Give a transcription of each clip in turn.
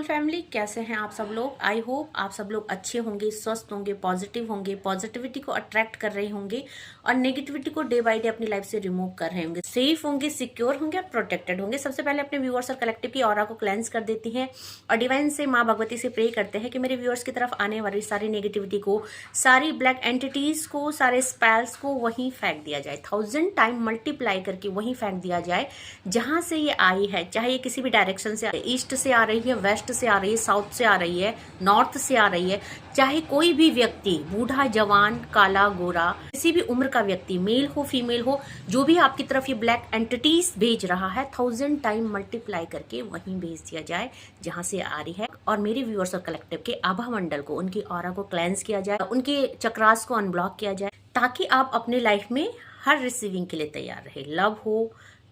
Soul family, कैसे हैं आप सब लोग। आई होप आप सब लोग अच्छे होंगे, स्वस्थ होंगे, पॉजिटिव होंगे, पॉजिटिविटी को अट्रैक्ट कर रहे होंगे और नेगेटिविटी को डे बाय डे अपनी लाइफ से रिमूव कर रहे होंगे, सेफ होंगे, सिक्योर होंगे और प्रोटेक्टेड होंगे। सबसे पहले अपने व्यूअर्स और कलेक्टिव की ऑरा को क्लेंस कर देती हैं और डिवाइन से, माँ भगवती से प्रे करते हैं कि मेरे व्यूअर्स की तरफ आने वाली सारी नेगेटिविटी को, सारी ब्लैक एंटिटीज को, सारे स्पेल्स को वहीं फेंक दिया जाए, 1000 टाइम मल्टीप्लाई करके वहीं फेंक दिया जाए जहां से ये आई है। चाहे ये किसी भी डायरेक्शन से, ईस्ट से आ रही है, वेस्ट से आ रही है, साउथ से आ रही है, नॉर्थ से आ रही है, चाहे कोई भी व्यक्ति, बूढ़ा, जवान, काला, गोरा, किसी भी उम्र का व्यक्ति, मेल हो, फीमेल हो, जो भी आपकी तरफ ये ब्लैक एंटिटीज भेज रहा है, 1000 टाइम मल्टीप्लाई करके वहीं भेज दिया जाए जहां से आ रही है। और मेरे व्यूअर्स और कलेक्टिव के आभा मंडल को, उनकी ऑरा को क्लेंस किया जाए, उनके चक्रास को अनब्लॉक किया जाए, ताकि आप अपने लाइफ में हर रिसीविंग के लिए तैयार रहे। लव हो,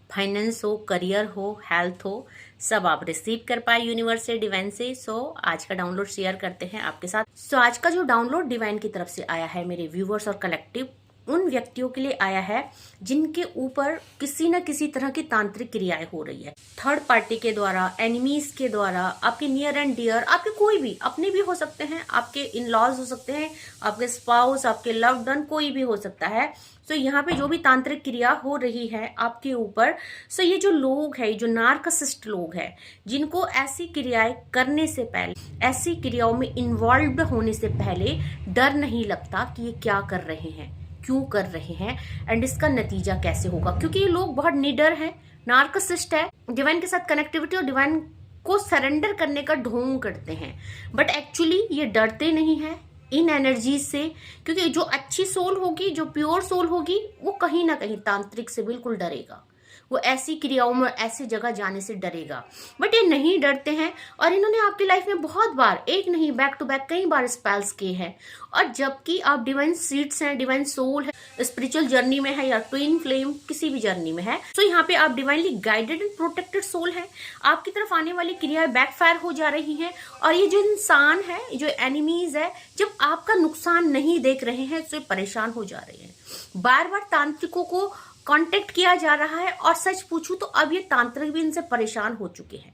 फाइनेंस हो, करियर हो, हेल्थ हो, सब आप रिसीव कर पाए यूनिवर्स से, डिवाइन से। सो आज का डाउनलोड शेयर करते हैं आपके साथ। सो आज का जो डाउनलोड डिवाइन की तरफ से आया है मेरे व्यूअर्स और कलेक्टिव, उन व्यक्तियों के लिए आया है जिनके ऊपर किसी न किसी तरह की तांत्रिक क्रियाएं हो रही है, थर्ड पार्टी के द्वारा, एनिमीज के द्वारा, आपके नियर एंड डियर, आपके कोई भी, अपने भी हो सकते हैं, आपके इन लॉज हो सकते हैं, आपके स्पाउस, आपके लव्ड वन, कोई भी हो सकता है। सो यहाँ पे जो भी तांत्रिक क्रिया हो रही है आपके ऊपर, सो ये जो लोग है, जो नार्कसिस्ट लोग हैं, जिनको ऐसी क्रियाएं करने से पहले, ऐसी क्रियाओं में इन्वॉल्व होने से पहले डर नहीं लगता कि ये क्या कर रहे हैं, क्यों कर रहे हैं एंड इसका नतीजा कैसे होगा, क्योंकि ये लोग बहुत निडर हैं, नार्कसिस्ट है, डिवाइन के साथ कनेक्टिविटी और डिवाइन को सरेंडर करने का ढोंग करते हैं, बट एक्चुअली ये डरते नहीं है इन एनर्जीज से, क्योंकि जो अच्छी सोल होगी, जो प्योर सोल होगी, वो कहीं ना कहीं तांत्रिक से बिल्कुल डरेगा, वो ऐसी क्रियाओं में, ऐसी जगह जाने से डरेगा। बट ये नहीं डरते हैं और इन्होंने आपकी लाइफ में बहुत बार, एक नहीं बैक टू बैक कई बार स्पेल्स किए हैं। और जबकि आप डिवाइन सीड्स हैं, डिवाइन सोल है, स्पिरिचुअल जर्नी में है या ट्विन फ्लेम किसी भी जर्नी में है, तो यहाँ पे आप divinely guided and protected soul है। आपकी तरफ आने वाली क्रियाएं बैकफायर हो जा रही हैं और ये जो इंसान है, जो एनिमीज है, जब आपका नुकसान नहीं देख रहे हैं तो परेशान हो जा रहे हैं। बार बार तांत्रिकों को कांटेक्ट किया जा रहा है और सच पूछूं तो अब ये तांत्रिक भी इनसे परेशान हो चुके हैं,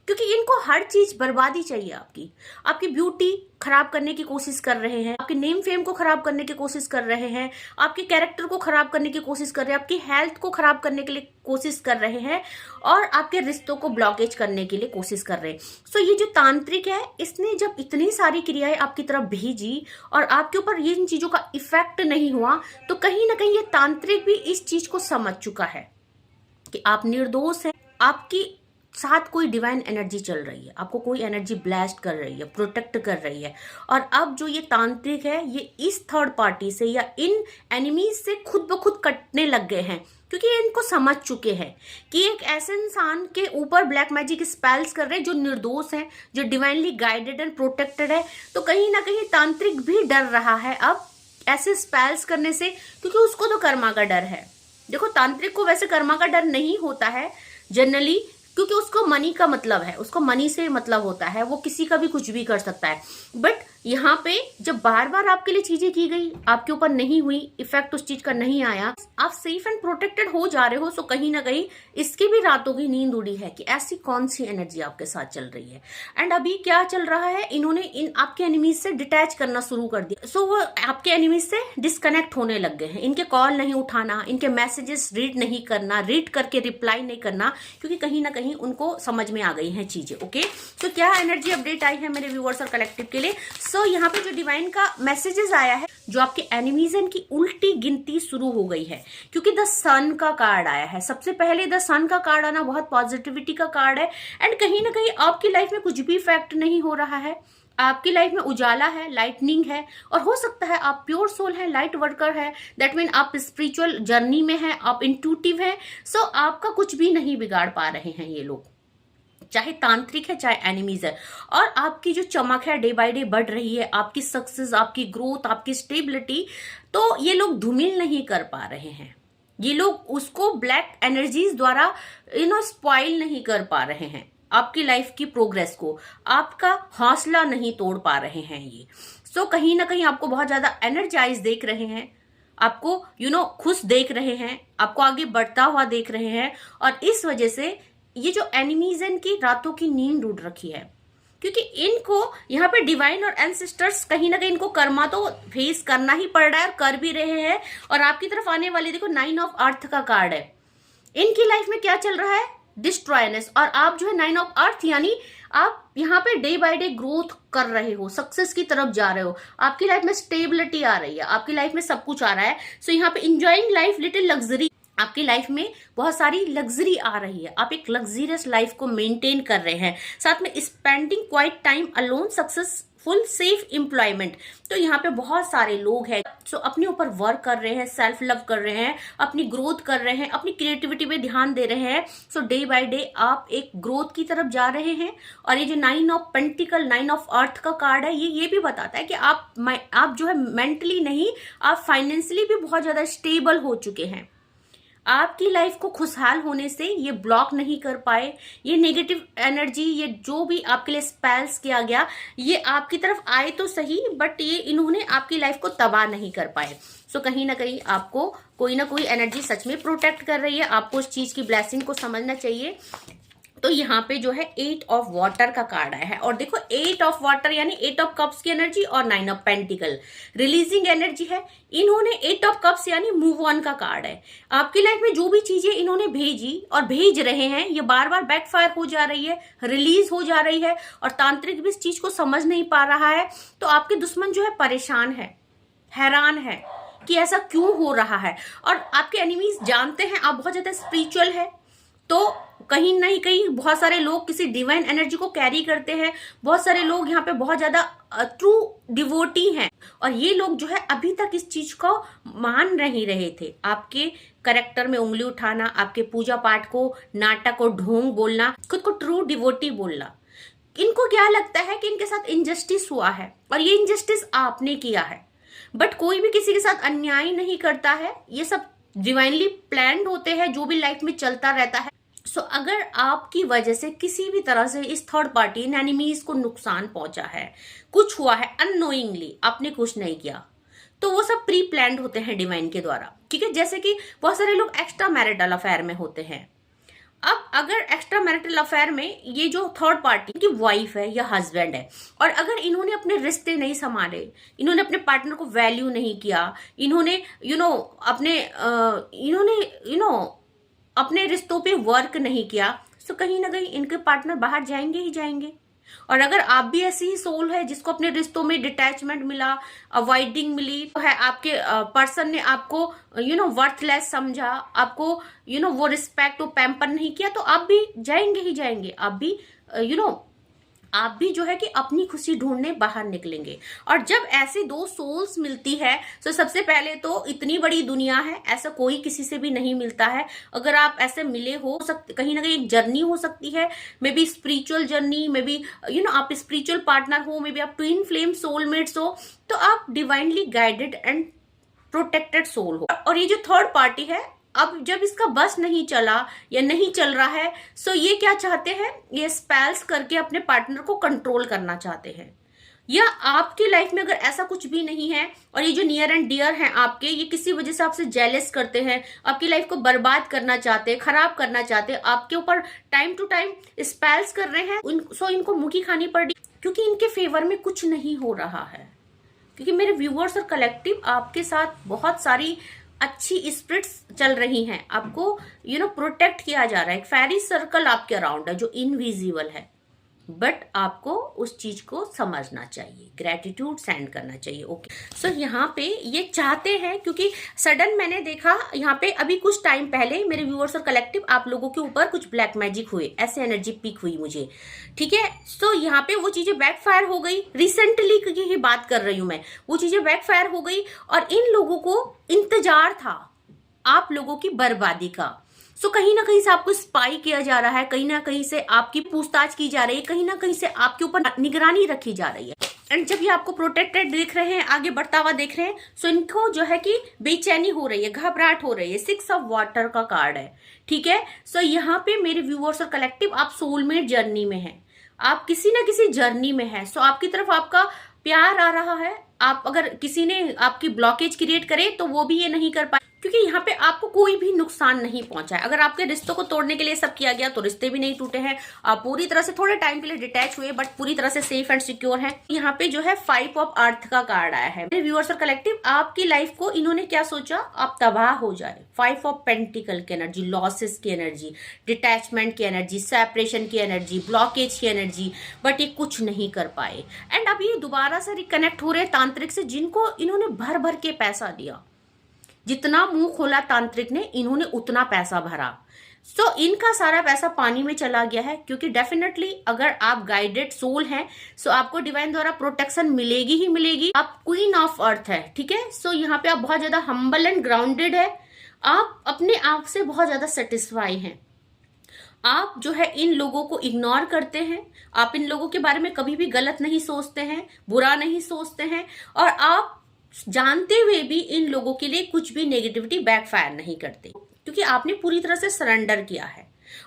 क्योंकि इनको हर चीज बर्बादी चाहिए। आपकी ब्यूटी खराब करने की कोशिश कर रहे हैं, आपके नेम फेम को खराब करने की कोशिश कर रहे हैं, आपके कैरेक्टर को खराब करने की कोशिश कर रहे हैं, आपकी हेल्थ को खराब करने के लिए कोशिश कर रहे हैं और आपके रिश्तों को ब्लॉकेज करने के लिए कोशिश कर रहे हैं। सो ये जो तांत्रिक है, इसने जब इतनी सारी क्रियाएं आपकी तरफ भेजी और आपके ऊपर इन चीजों का इफेक्ट नहीं हुआ, तो कहीं ना कहीं ये तांत्रिक भी इस चीज को समझ चुका है कि आप निर्दोष हैं, आपकी साथ कोई डिवाइन एनर्जी चल रही है, आपको कोई एनर्जी ब्लास्ट कर रही है, प्रोटेक्ट कर रही है। और अब जो ये तांत्रिक है, ये इस थर्ड पार्टी से या इन एनिमीज से खुद ब खुद कटने लग गए हैं, क्योंकि ये इनको समझ चुके हैं कि एक ऐसे इंसान के ऊपर ब्लैक मैजिक स्पेल्स कर रहे हैं जो निर्दोष है, जो डिवाइनली गाइडेड एंड प्रोटेक्टेड है। तो कहीं ना कहीं तांत्रिक भी डर रहा है अब ऐसे स्पेल्स करने से, क्योंकि उसको तो कर्मा का डर है। देखो, तांत्रिक को वैसे कर्मा का डर नहीं होता है जनरली, क्योंकि उसको मनी का मतलब है, उसको मनी से मतलब होता है, वो किसी का भी कुछ भी कर सकता है। बट यहाँ पे जब बार बार आपके लिए चीजें की गई, आपके ऊपर नहीं हुई, इफेक्ट उस चीज का नहीं आया, आप सेफ एंड प्रोटेक्टेड हो जा रहे हो, सो कहीं ना कहीं इसकी भी रातों की नींद उड़ी है कि ऐसी कौन सी एनर्जी आपके साथ चल रही है। एंड अभी क्या चल रहा है, इन्होंने इन आपके एनिमीज से डिटैच करना शुरू कर दिया। सो वो आपके एनिमीज से डिस्कनेक्ट होने लग गए हैं। इनके कॉल नहीं उठाना, इनके मैसेजेस रीड नहीं करना, रीड करके रिप्लाई नहीं करना, क्योंकि कहीं ना कहीं उनको समझ में आ गई हैं चीजें। ओके, तो क्या एनर्जी अपडेट आई है मेरे व्यूअर्स और कलेक्टिव के लिए। सो यहाँ पे जो डिवाइन का मैसेजेस आया है, जो आपके एनिमीजन की उल्टी गिनती शुरू हो गई है, क्योंकि द सन का कार्ड आया है। सबसे पहले द सन का कार्ड आना बहुत पॉजिटिविटी का कार्ड है। एंड कहीं ना कहीं आपकी लाइफ में कुछ भी इफेक्ट नहीं हो रहा है, आपकी लाइफ में उजाला है, लाइटनिंग है, और हो सकता है आप प्योर सोल है, लाइट वर्कर है, दैट मीन आप स्पिरिचुअल जर्नी में है, आप इंट्यूटिव है। सो आपका कुछ भी नहीं बिगाड़ पा रहे हैं ये लोग, चाहे तांत्रिक है चाहे एनिमीज है। और आपकी जो चमक है डे बाय डे बढ़ रही है, आपकी सक्सेस, आपकी ग्रोथ, आपकी स्टेबिलिटी, तो ये लोग धूमिल नहीं कर पा रहे हैं। ये लोग उसको ब्लैक एनर्जीज द्वारा स्पॉइल नहीं कर पा रहे हैं, आपकी लाइफ की प्रोग्रेस को, आपका हौसला नहीं तोड़ पा रहे हैं ये। सो कहीं ना कहीं आपको बहुत ज्यादा एनर्जाइज देख रहे हैं, आपको खुश देख रहे हैं, आपको आगे बढ़ता हुआ देख रहे हैं। और इस वजह से ये जो एनिमीज है, इनकी रातों की नींद उड़ रखी है, क्योंकि इनको यहाँ पे डिवाइन और एंसेस्टर्स कहीं ना कहीं इनको कर्मा तो फेस करना ही पड़ रहा है और कर भी रहे हैं। और आपकी तरफ आने वाली देखो 9 ऑफ अर्थ का कार्ड है। इनकी लाइफ में क्या चल रहा है, डिस्ट्रॉयनेस। और आप जो है 9 ऑफ अर्थ यानी आप यहाँ पे डे बाय डे ग्रोथ कर रहे हो, सक्सेस की तरफ जा रहे हो, आपकी लाइफ में स्टेबिलिटी आ रही है, आपकी लाइफ में सब कुछ आ रहा है। सो यहाँ पे इंजॉइंग लाइफ, लिटिल लग्जरी, आपकी लाइफ में बहुत सारी लग्जरी आ रही है, आप एक लग्जरियस लाइफ को मेंटेन कर रहे हैं। साथ में spending quiet time alone, successful safe employment. तो यहाँ पे बहुत सारे लोग हैं सो अपने ऊपर वर्क कर रहे हैं, सेल्फ लव कर रहे हैं, अपनी ग्रोथ कर रहे हैं, अपनी क्रिएटिविटी पे ध्यान दे रहे हैं। सो डे बाय डे आप एक ग्रोथ की तरफ जा रहे हैं। और ये जो 9 ऑफ पेंटिकल, 9 ऑफ अर्थ का कार्ड है, ये भी बताता है कि आप जो है मेंटली नहीं, आप फाइनेंशियली भी बहुत ज्यादा स्टेबल हो चुके हैं। आपकी लाइफ को खुशहाल होने से ये ब्लॉक नहीं कर पाए। ये नेगेटिव एनर्जी, ये जो भी आपके लिए स्पेल्स किया गया, ये आपकी तरफ आए तो सही, बट ये इन्होंने आपकी लाइफ को तबाह नहीं कर पाए। सो कहीं ना कहीं आपको कोई ना कोई एनर्जी सच में प्रोटेक्ट कर रही है। आपको उस चीज की ब्लेसिंग को समझना चाहिए। तो यहाँ पे जो है 8 ऑफ वाटर का कार्ड आया है। और देखो 8 ऑफ वाटर यानी 8 ऑफ कप्स की एनर्जी और 9 ऑफ पेंटिकल रिलीजिंग एनर्जी है। इन्होंने 8 ऑफ कप्स यानी मूव ऑन का कार्ड है। आपकी लाइफ में जो भी चीजें इन्होंने भेजी और भेज रहे हैं, ये बार बार बैकफायर हो जा रही है, रिलीज हो जा रही है। और तांत्रिक भी इस चीज को समझ नहीं पा रहा है। तो आपके दुश्मन जो है परेशान है, हैरान है कि ऐसा क्यों हो रहा है। और आपके एनिमीज जानते हैं आप बहुत ज्यादा स्पिरिचुअल है। तो कहीं नहीं कहीं बहुत सारे लोग किसी डिवाइन एनर्जी को कैरी करते हैं। बहुत सारे लोग यहाँ पे बहुत ज्यादा ट्रू डिवोटी हैं। और ये लोग जो है अभी तक इस चीज को मान नहीं रहे थे। आपके करेक्टर में उंगली उठाना, आपके पूजा पाठ को नाटक और ढोंग बोलना, खुद को ट्रू डिवोटी बोलना, इनको क्या लगता है कि इनके साथ इनजस्टिस हुआ है और ये इनजस्टिस आपने किया है। बट कोई भी किसी के साथ अन्याय नहीं करता है। ये सब डिवाइनली प्लान्ड होते हैं, जो भी लाइफ में चलता रहता है। सो अगर आपकी वजह से किसी भी तरह से इस थर्ड पार्टी इन एनिमीज को नुकसान पहुंचा है, कुछ हुआ है अननोइंगली, आपने कुछ नहीं किया, तो वो सब प्री प्लान्ड होते हैं डिवाइन के द्वारा। ठीक है, जैसे कि बहुत सारे लोग एक्स्ट्रा मैरिटल अफेयर में होते हैं। अब अगर एक्स्ट्रा मैरिटल अफेयर में ये जो थर्ड पार्टी की वाइफ है या हस्बैंड है, और अगर इन्होंने अपने रिश्ते नहीं संभाले, इन्होंने अपने पार्टनर को वैल्यू नहीं किया, इन्होंने अपने रिश्तों पे वर्क नहीं किया, तो कहीं ना कहीं इनके पार्टनर बाहर जाएंगे ही जाएंगे। और अगर आप भी ऐसी ही सोल है जिसको अपने रिश्तों में डिटैचमेंट मिला, अवॉइडिंग मिली, तो है आपके पर्सन ने आपको वर्थलेस समझा, आपको वो रिस्पेक्ट, वो पैम्पर नहीं किया, तो आप भी जाएंगे ही जाएंगे। आप भी आप भी जो है कि अपनी खुशी ढूंढने बाहर निकलेंगे। और जब ऐसे दो सोल्स मिलती है, तो सबसे पहले तो इतनी बड़ी दुनिया है, ऐसा कोई किसी से भी नहीं मिलता है। अगर आप ऐसे मिले हो कहीं ना कहीं एक जर्नी हो सकती है, maybe spiritual journey, maybe आप स्पिरिचुअल पार्टनर हो, मे बी आप ट्विन फ्लेम सोलमेट्स हो, तो आप divinely guided and protected soul हो। और ये जो थर्ड पार्टी है, अब जब इसका बस नहीं चला या नहीं चल रहा है, सो ये क्या चाहते हैं, ये स्पेल्स करके अपने पार्टनर को कंट्रोल करना चाहते हैं। या आपकी लाइफ में अगर ऐसा कुछ भी नहीं है और ये जो नियर एंड डियर हैं आपके, ये किसी वजह से आपसे जेलस करते हैं, आपकी लाइफ को बर्बाद करना चाहते हैं, खराब करना चाहते हैं, आपके ऊपर टाइम टू टाइम स्पेल्स कर रहे हैं, सो इनको मुखी खानी पड़ रही, क्योंकि इनके फेवर में कुछ नहीं हो रहा है। क्योंकि मेरे व्यूअर्स और कलेक्टिव आपके साथ बहुत सारी अच्छी स्पिरिट्स चल रही हैं, आपको प्रोटेक्ट किया जा रहा है। एक फेरी सर्कल आपके अराउंड है जो इनविजिबल है, बट आपको उस चीज को समझना चाहिए, ग्रेटिट्यूड सेंड करना चाहिए। ओके, सो यहाँ पे ये चाहते हैं, क्योंकि सडन मैंने देखा यहाँ पे अभी कुछ टाइम पहले मेरे व्यूअर्स और कलेक्टिव आप लोगों के ऊपर कुछ ब्लैक मैजिक हुए, ऐसे एनर्जी पिक हुई मुझे। ठीक है, सो यहाँ पे वो चीजें बैकफायर हो गई। रिसेंटली की ही बात कर रही हूं मैं, वो चीजें बैकफायर हो गई और इन लोगों को इंतजार था आप लोगों की बर्बादी का। सो कहीं ना कहीं से आपको स्पाई किया जा रहा है, कहीं ना कहीं से आपकी पूछताछ की जा रही है, कहीं ना कहीं से आपके ऊपर निगरानी रखी जा रही है। एंड जब ये आपको प्रोटेक्टेड देख रहे हैं, आगे बढ़ता हुआ देख रहे हैं, सो इनको जो है कि बेचैनी हो रही है, घबराहट हो रही है। 6 ऑफ वाटर का कार्ड है। ठीक है, सो यहाँ पे मेरे व्यूअर्स और कलेक्टिव आप सोलमेट जर्नी में हैं, आप किसी ना किसी जर्नी में है। सो आपकी तरफ आपका प्यार आ रहा है। आप अगर किसी ने आपकी ब्लॉकेज क्रिएट करे तो वो भी ये नहीं कर पाए, क्योंकि यहाँ पे आपको कोई भी नुकसान नहीं पहुंचा है। अगर आपके रिश्तों को तोड़ने के लिए सब किया गया तो रिश्ते भी नहीं टूटे हैं। आप पूरी तरह से थोड़े टाइम के लिए डिटैच हुए बट पूरी तरह से सेफ एंड सिक्योर हैं। यहाँ पे जो है 5 ऑफ अर्थ का कार्ड आया है। मेरे व्यूअर्स और कलेक्टिव, आपकी लाइफ को इन्होंने क्या सोचा, आप तबाह हो जाए। 5 ऑफ पेंटिकल की एनर्जी, लॉसेस की एनर्जी, डिटैचमेंट की एनर्जी, सेपरेशन की एनर्जी, ब्लॉकेज की एनर्जी, बट ये कुछ नहीं कर पाए। एंड अब ये दोबारा से रिकनेक्ट हो रहे हैं तांत्रिक से, जिनको इन्होंने भर भर के पैसा दिया। जितना मुंह खोला तांत्रिक ने, इन्होंने उतना पैसा भरा। सो इनका सारा पैसा पानी में चला गया है। क्योंकि डेफिनेटली अगर आप गाइडेड सोल हैं सो आपको डिवाइन द्वारा प्रोटेक्शन मिलेगी ही मिलेगी। आप क्वीन ऑफ अर्थ है, ठीक है। सो यहाँ पे आप बहुत ज्यादा हम्बल एंड ग्राउंडेड है। आप अपने आप से बहुत ज्यादा सेटिस्फाई हैं। आप जो है इन लोगों को इग्नोर करते हैं। आप इन लोगों के बारे में कभी भी गलत नहीं सोचते हैं, बुरा नहीं सोचते हैं, और आप जानते हुए भी इन लोगों के लिए कुछ भी नेगेटिविटी बैकफायर नहीं करते, क्योंकि आपने पूरी तरह से सरेंडर किया है।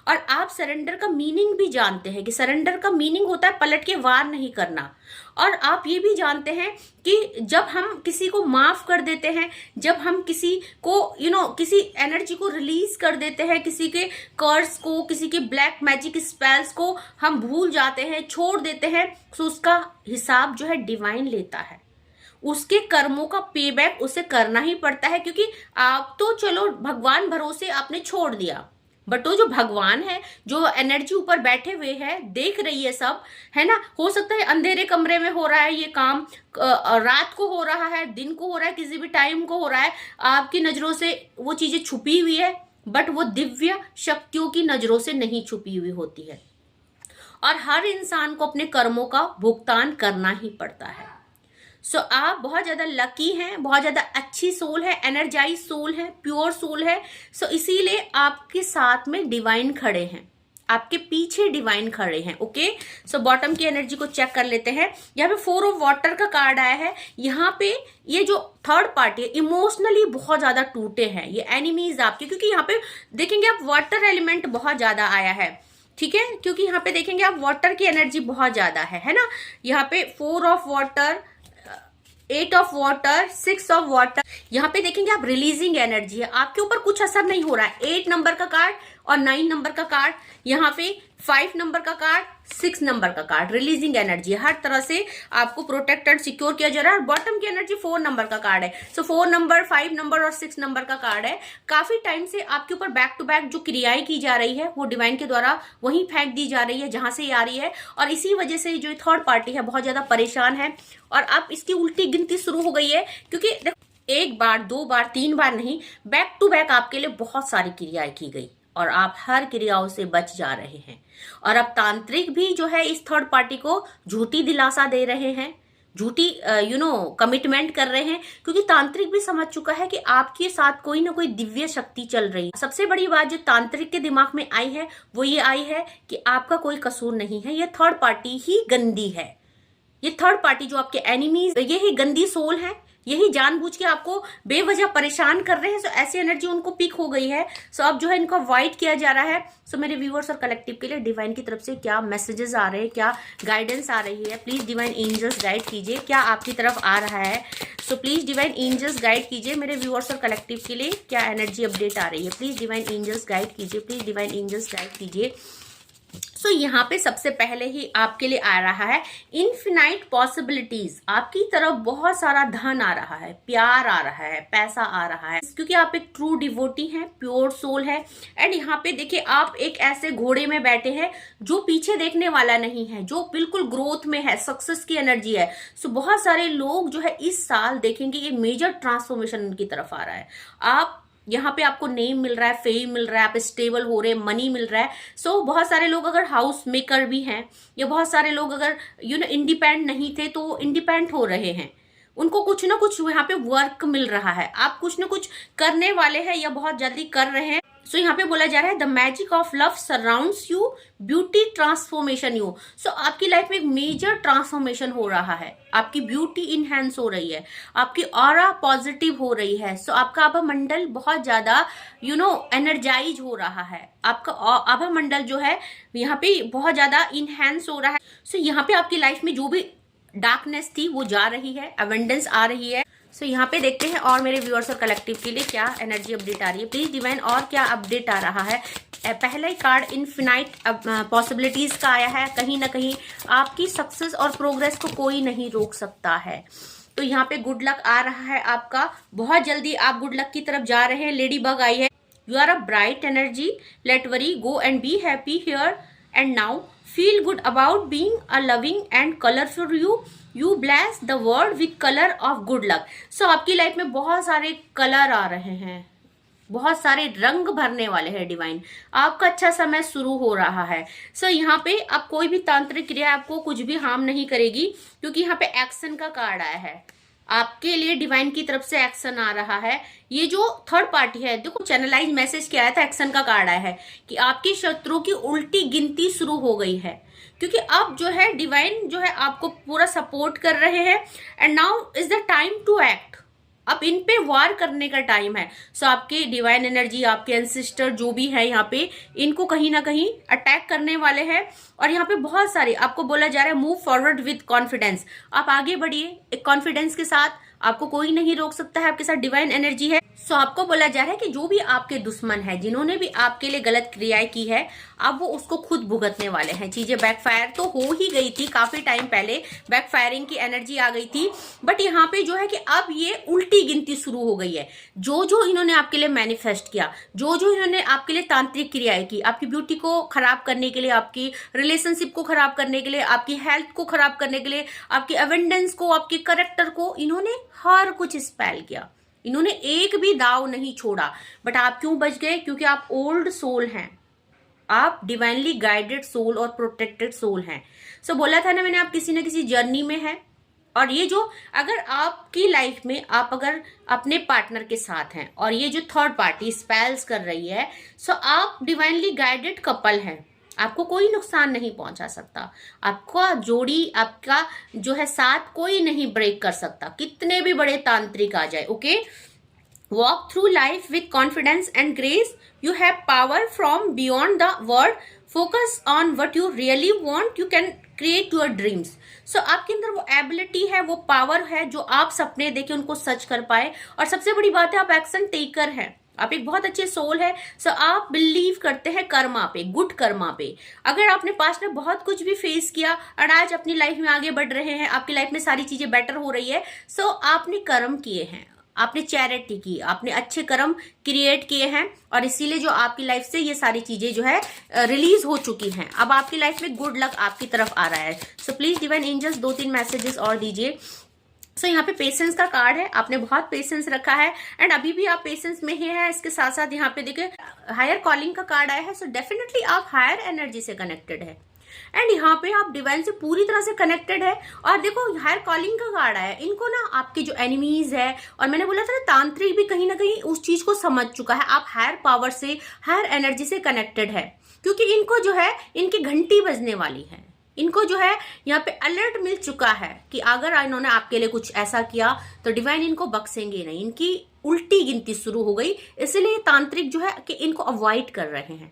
और आप सरेंडर का मीनिंग भी जानते हैं कि सरेंडर का मीनिंग होता है पलट के वार नहीं करना। और आप ये भी जानते हैं कि जब हम किसी को माफ कर देते हैं, जब हम किसी को किसी एनर्जी को रिलीज कर देते हैं, किसी के कर्स को, किसी के ब्लैक मैजिक स्पेल्स को हम भूल जाते हैं, छोड़ देते हैं, तो उसका हिसाब जो है डिवाइन लेता है। उसके कर्मों का पे बैक उसे करना ही पड़ता है। क्योंकि आप तो चलो भगवान भरोसे आपने छोड़ दिया, बट वो जो भगवान है, जो एनर्जी ऊपर बैठे हुए है, देख रही है सब, है ना। हो सकता है अंधेरे कमरे में हो रहा है ये काम, रात को हो रहा है, दिन को हो रहा है, किसी भी टाइम को हो रहा है, आपकी नजरों से वो चीजें छुपी हुई है, बट वो दिव्य शक्तियों की नजरों से नहीं छुपी हुई होती है। और हर इंसान को अपने कर्मों का भुगतान करना ही पड़ता है। सो आप बहुत ज्यादा लकी हैं, बहुत ज्यादा अच्छी सोल है, एनर्जाइज सोल है, प्योर सोल है। सो इसीलिए आपके साथ में डिवाइन खड़े हैं, आपके पीछे डिवाइन खड़े हैं। ओके, सो बॉटम की एनर्जी को चेक कर लेते हैं। यहाँ पे 4 ऑफ वाटर का कार्ड आया है। यहाँ पे ये जो थर्ड पार्टी है इमोशनली बहुत ज्यादा टूटे हैं, ये एनिमीज आपके, क्योंकि यहाँ पे देखेंगे आप वाटर एलिमेंट बहुत ज्यादा आया है, ठीक है। क्योंकि यहाँ पे देखेंगे आप वाटर की एनर्जी बहुत ज्यादा है ना। यहाँ पे 4 of water, 8 of water, 6 of water, यहाँ पे देखेंगे आप रिलीजिंग एनर्जी है, आपके ऊपर कुछ असर नहीं हो रहा है। 8 नंबर का कार्ड और 9 नंबर का कार्ड, यहाँ पे 5 नंबर का कार्ड, 6 नंबर का कार्ड, रिलीजिंग एनर्जी है। हर तरह से आपको प्रोटेक्टेड सिक्योर किया जा रहा है। और बॉटम की एनर्जी 4 नंबर का कार्ड है। सो 4 नंबर, 5 नंबर और 6 नंबर का कार्ड है। काफी टाइम से आपके ऊपर बैक टू बैक जो क्रियाएं की जा रही है वो डिवाइन के द्वारा वहीं फेंक दी जा रही है जहां से ये आ रही है। और इसी वजह से जो थर्ड पार्टी है बहुत ज्यादा परेशान है। और अब इसकी उल्टी गिनती शुरू हो गई है, क्योंकि देखो 1 बार, 2 बार, 3 बार नहीं, बैक टू बैक आपके लिए बहुत सारी क्रियाएं की गई और आप हर क्रियाओं से बच जा रहे हैं। और अब तांत्रिक भी जो है इस थर्ड पार्टी को झूठी दिलासा दे रहे हैं, झूठी कमिटमेंट कर रहे हैं, क्योंकि तांत्रिक भी समझ चुका है कि आपके साथ कोई ना कोई दिव्य शक्ति चल रही है। सबसे बड़ी बात जो तांत्रिक के दिमाग में आई है वो ये आई है कि आपका कोई कसूर नहीं है, ये थर्ड पार्टी ही गंदी है। ये थर्ड पार्टी जो आपके एनिमीज, ये ही गंदी सोल है, यही जानबूझ के आपको बेवजह परेशान कर रहे हैं। सो ऐसी एनर्जी उनको पिक हो गई है। सो अब जो है इनको अवॉइड किया जा रहा है। सो मेरे व्यूअर्स और कलेक्टिव के लिए डिवाइन की तरफ से क्या मैसेजेस आ रहे हैं, क्या गाइडेंस आ रही है, प्लीज डिवाइन एंजल्स गाइड कीजिए, क्या आपकी तरफ आ रहा है। So please divine angels guide कीजिए मेरे व्यूअर्स और कलेक्टिव के लिए, क्या एनर्जी अपडेट आ रही है। प्लीज डिवाइन एंजल्स गाइड कीजिए, प्लीज डिवाइन एंजल्स गाइड कीजिए। सो यहाँ पे सबसे पहले ही आपके लिए आ रहा है इनफिनाइट पॉसिबिलिटीज। आपकी तरफ बहुत सारा धन आ रहा है, प्यार आ रहा है, पैसा आ रहा है, क्योंकि आप एक ट्रू डिवोटी हैं, प्योर सोल है। एंड यहाँ पे देखिए आप एक ऐसे घोड़े में बैठे हैं जो पीछे देखने वाला नहीं है, जो बिल्कुल ग्रोथ में है, सक्सेस की एनर्जी है। सो बहुत सारे लोग जो है इस साल देखेंगे ये मेजर ट्रांसफॉर्मेशन उनकी तरफ आ रहा है। आप यहाँ पे आपको नेम मिल रहा है, फेम मिल रहा है, आप स्टेबल हो रहे हैं, मनी मिल रहा है। सो बहुत सारे लोग अगर हाउस मेकर भी हैं, या बहुत सारे लोग अगर इंडिपेंडेंट नहीं थे तो इंडिपेंडेंट हो रहे हैं, उनको कुछ ना कुछ यहाँ पे वर्क मिल रहा है, आप कुछ ना कुछ करने वाले हैं या बहुत जल्दी कर रहे हैं। सो यहाँ पे बोला जा रहा है the magic of love surrounds you, beauty transformation you. So आपकी लाइफ में एक मेजर ट्रांसफॉर्मेशन हो रहा है, आपकी ब्यूटी इनहेंस हो रही है, आपकी ऑरा पॉजिटिव हो रही है। सो आपका आभा मंडल बहुत ज्यादा एनर्जाइज हो रहा है, आपका आभा मंडल जो है यहाँ पे बहुत ज्यादा इनहेंस हो रहा है। सो यहाँ पे आपकी लाइफ में जो भी डार्कनेस थी वो जा रही है, अवेंडेंस आ रही है। सो यहाँ पे देखते हैं और मेरे व्यूअर्स और कलेक्टिव के लिए क्या एनर्जी अपडेट आ रही है। प्लीज डिवाइन और क्या अपडेट आ रहा है। पहला ही कार्ड इनफिनाइट पॉसिबिलिटीज का आया है। कहीं ना कहीं आपकी सक्सेस और प्रोग्रेस को कोई नहीं रोक सकता है। तो यहाँ पे गुड लक आ रहा है आपका, बहुत जल्दी आप गुड लक की तरफ जा रहे हैं। लेडी बग आई है। You are a bright energy, let worry go and be happy here and now, feel good about being a loving and colourful you bless the world with colour of good luck. So आपकी life में बहुत सारे colour आ रहे हैं, बहुत सारे रंग भरने वाले हैं डिवाइन। आपका अच्छा समय शुरू हो रहा है। सो यहाँ पे अब कोई भी तांत्रिक क्रिया आपको कुछ भी हार्म नहीं करेगी, क्योंकि यहाँ पे एक्शन का कार्ड आया है। आपके लिए डिवाइन की तरफ से एक्शन आ रहा है। ये जो थर्ड पार्टी है, देखो चैनलाइज मैसेज क्या आया था, एक्शन का कार्ड आया है कि आपकी शत्रु की उल्टी गिनती शुरू हो गई है, क्योंकि अब जो है डिवाइन जो है आपको पूरा सपोर्ट कर रहे हैं। And now is the time to act. अब इन पे वार करने का टाइम है। सो आपके डिवाइन एनर्जी, आपके एंसिस्टर जो भी है यहाँ पे, इनको कहीं ना कहीं अटैक करने वाले हैं। और यहाँ पे बहुत सारे आपको बोला जा रहा है मूव फॉरवर्ड विद कॉन्फिडेंस। आप आगे बढ़िए एक कॉन्फिडेंस के साथ, आपको कोई नहीं रोक सकता है। आपके साथ डिवाइन एनर्जी है। सो आपको बोला जा रहा है कि जो भी आपके दुश्मन है, जिन्होंने भी आपके लिए गलत क्रियाएं की है, अब वो उसको खुद भुगतने वाले हैं। चीजें बैकफायर तो हो ही गई थी काफी टाइम पहले, बैकफायरिंग की एनर्जी आ गई थी, बट यहाँ पे जो है कि अब ये उल्टी गिनती शुरू हो गई है। जो जो इन्होंने आपके लिए मैनिफेस्ट किया, जो जो इन्होंने आपके लिए तांत्रिक क्रियाएं की, आपकी ब्यूटी को खराब करने के लिए, आपकी रिलेशनशिप को खराब करने के लिए, आपकी हेल्थ को खराब करने के लिए, आपकी एवेंडेंस को, आपके करेक्टर को, इन्होंने हर कुछ स्पेल किया। इन्होंने एक भी दाव नहीं छोड़ा। बट आप क्यों बच गए? क्योंकि आप ओल्ड सोल हैं, आप डिवाइनली गाइडेड सोल और प्रोटेक्टेड सोल हैं। सो बोला था ना मैंने, आप किसी न किसी जर्नी में हैं। और ये जो अगर आपकी लाइफ में आप अगर अपने पार्टनर के साथ हैं और ये जो थर्ड पार्टी स्पेल्स कर रही है, सो आप डिवाइनली गाइडेड कपल हैं। आपको कोई नुकसान नहीं पहुंचा सकता। आपका जोड़ी, आपका जो है साथ, कोई नहीं ब्रेक कर सकता, कितने भी बड़े तांत्रिक आ जाए। Okay, walk through life with confidence and grace. You have power from beyond the world. Focus on what you really want. You can create your dreams. So आपके अंदर वो एबिलिटी है, वो पावर है, जो आप सपने देके उनको सच कर पाए। और सबसे बड़ी बात है, आप एक्शन टेकर हैं। आप एक बहुत अच्छे सोल है। सो आप बिलीव करते हैं कर्मा पे, गुड कर्मा पे। अगर आपने पास्ट में बहुत कुछ भी फेस किया और आज अपनी लाइफ में आगे बढ़ रहे हैं, आपकी लाइफ में सारी चीजें बेटर हो रही है, सो आपने कर्म किए हैं, आपने चैरिटी की, आपने अच्छे कर्म क्रिएट किए हैं, और इसीलिए जो आपकी लाइफ से ये सारी चीजें जो है रिलीज हो चुकी हैं। अब आपकी लाइफ में गुड लक आपकी तरफ आ रहा है। So please divine angels 2-3 messages और दीजिए। सो यहाँ पे पेशेंस का कार्ड है। आपने बहुत पेशेंस रखा है एंड अभी भी आप पेशेंस में ही है। इसके साथ साथ यहाँ पे देखिए हायर कॉलिंग का कार्ड आया है। सो डेफिनेटली आप हायर एनर्जी से कनेक्टेड है एंड यहाँ पे आप डिवाइन से पूरी तरह से कनेक्टेड है। और देखो हायर कॉलिंग का कार्ड आया है। इनको ना आपके जो एनिमीज है, और मैंने बोला था ना तांत्रिक भी कहीं ना कहीं उस चीज को समझ चुका है। आप हायर पावर से, हायर एनर्जी से कनेक्टेड है, क्योंकि इनको जो है इनकी घंटी बजने वाली है। इनको जो है यहाँ पे अलर्ट मिल चुका है कि अगर इन्होंने आपके लिए कुछ ऐसा किया तो डिवाइन इनको बख्शेंगे नहीं। इनकी उल्टी गिनती शुरू हो गई, इसलिए तांत्रिक जो है कि इनको अवॉइड कर रहे हैं,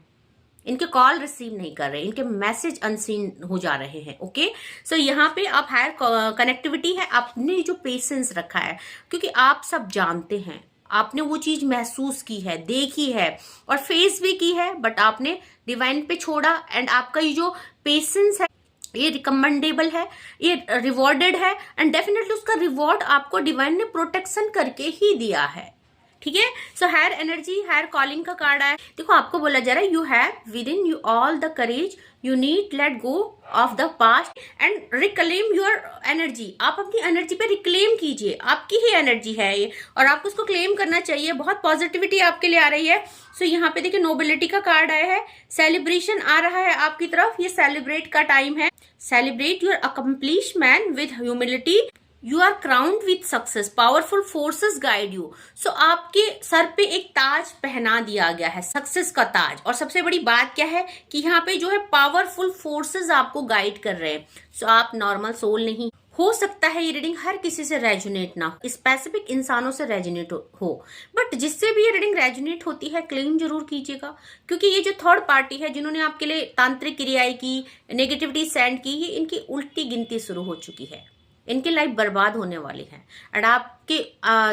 इनके कॉल रिसीव नहीं कर रहे, इनके मैसेज अनसीन हो जा रहे हैं। ओके, सो यहाँ पे आप हायर कनेक्टिविटी है। आपने जो पेशेंस रखा है, क्योंकि आप सब जानते हैं, आपने वो चीज महसूस की है, देखी है और फेस भी की है, बट आपने डिवाइन पे छोड़ा। एंड आपका ये जो पेशेंस है ये रिकमेंडेबल है, ये रिवॉर्डेड है एंड डेफिनेटली उसका रिवॉर्ड आपको डिवाइन ने प्रोटेक्शन करके ही दिया है। ठीक है, so higher energy, higher calling का कार्ड आया। देखो आपको बोला जा रहा है you have within you all the courage you need, let go of the past and reclaim your energy. आप अपनी एनर्जी पे रिक्लेम कीजिए, आपकी ही एनर्जी है ये और आपको उसको क्लेम करना चाहिए। बहुत पॉजिटिविटी आपके लिए आ रही है। सो यहाँ पे देखिए नोबिलिटी का कार्ड आया है। सेलिब्रेशन आ रहा है आपकी तरफ, ये सेलिब्रेट का टाइम है। Celebrate your accomplishment with humility. You are crowned with success, powerful forces guide you. So आपके सर पे एक ताज पहना दिया गया है, सक्सेस का ताज। और सबसे बड़ी बात क्या है कि यहाँ पे जो है पावरफुल फोर्सेस आपको गाइड कर रहे हैं। सो आप नॉर्मल सोल नहीं। हो सकता है ये रीडिंग हर किसी से रेजोनेट ना हो, स्पेसिफिक इंसानों से रेजोनेट हो, बट जिससे भी ये रीडिंग रेजोनेट होती है क्लेम जरूर कीजिएगा, क्योंकि ये जो थर्ड पार्टी है जिन्होंने आपके लिए तांत्रिक क्रियाएं की, नेगेटिविटी सेंड की, ये इनकी उल्टी गिनती शुरू हो चुकी है। इनकी लाइफ बर्बाद होने वाली है। एंड आपके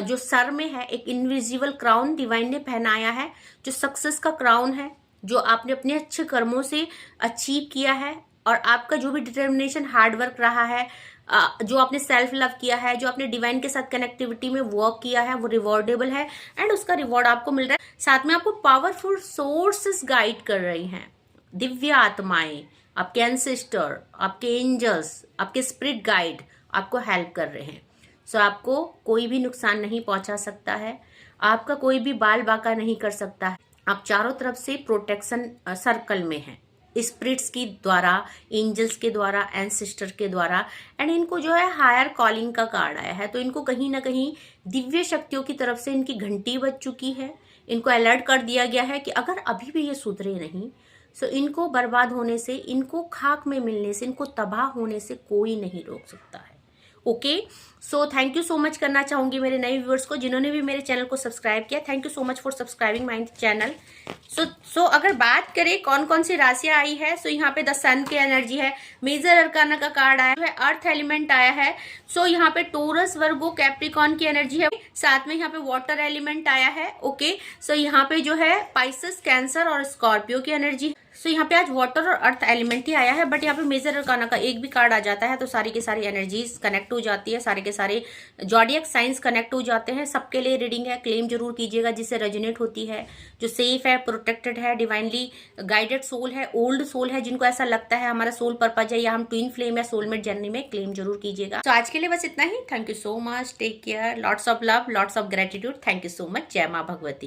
जो सर में है एक इनविजिबल क्राउन डिवाइन ने पहनाया है, जो सक्सेस का क्राउन है, जो आपने अपने अच्छे कर्मों से अचीव किया है। और आपका जो भी डिटर्मिनेशन, हार्डवर्क रहा है, जो आपने सेल्फ लव किया है, जो आपने डिवाइन के साथ कनेक्टिविटी में वर्क किया है, वो रिवॉर्डेबल है एंड उसका रिवॉर्ड आपको मिल रहा है। साथ में आपको पावरफुल सोर्सेस गाइड कर रही हैं, दिव्य आत्माएं, आपके एंसेस्टर, आपके एंजल्स, आपके स्पिरिट गाइड आपको हेल्प कर रहे हैं। सो आपको कोई भी नुकसान नहीं पहुंचा सकता है, आपका कोई भी बाल बांका नहीं कर सकता है। आप चारों तरफ से प्रोटेक्शन सर्कल में हैं, स्पिरिट्स की द्वारा, एंजल्स के द्वारा, एंसेस्टर के द्वारा। एंड इनको जो है हायर कॉलिंग का कार्ड आया है, तो इनको कहीं ना कहीं दिव्य शक्तियों की तरफ से इनकी घंटी बज चुकी है। इनको अलर्ट कर दिया गया है कि अगर अभी भी ये सुधरे नहीं, सो इनको बर्बाद होने से, इनको खाक में मिलने से, इनको तबाह होने से कोई नहीं रोक सकता है। Okay, so thank you so much करना चाहूंगी मेरे नए व्यूअर्स को, जिन्होंने भी मेरे चैनल को सब्सक्राइब किया। Thank you so much for subscribing my channel. So अगर बात करें कौन कौन सी राशियां आई है, सो यहाँ पे द सन की एनर्जी है, मेजर अरकाना का कार्ड आया है, अर्थ एलिमेंट आया है। सो यहाँ पे टोरस, वर्गो, कैप्रिकॉन की एनर्जी है, साथ में यहाँ पे वाटर एलिमेंट आया है। ओके, सो यहाँ पे जो है पाइसेस, कैंसर और स्कॉर्पियो की एनर्जी। सो यहाँ पे आज वाटर और अर्थ एलिमेंट ही आया है, बट यहाँ पे मेजर अरकाना का एक भी कार्ड आ जाता है तो सारी की सारी एनर्जीज कनेक्ट हो जाती है, सारे के सारे जॉडियक साइंस कनेक्ट हो जाते हैं। सबके लिए रीडिंग है, क्लेम जरूर कीजिएगा जिससे रेजोनेट होती है, जो सेफ है, प्रोटेक्टेड है, डिवाइनली गाइडेड सोल है, ओल्ड सोल है, जिनको ऐसा लगता है हमारा सोल पर्पज है या हम ट्विन फ्लेम या सोलमेट जर्नी में, क्लेम जरूर कीजिएगा। तो आज के लिए बस इतना ही। Thank you so much, take care, lots of love, lots of gratitude. Thank you so much. जय माँ भगवती।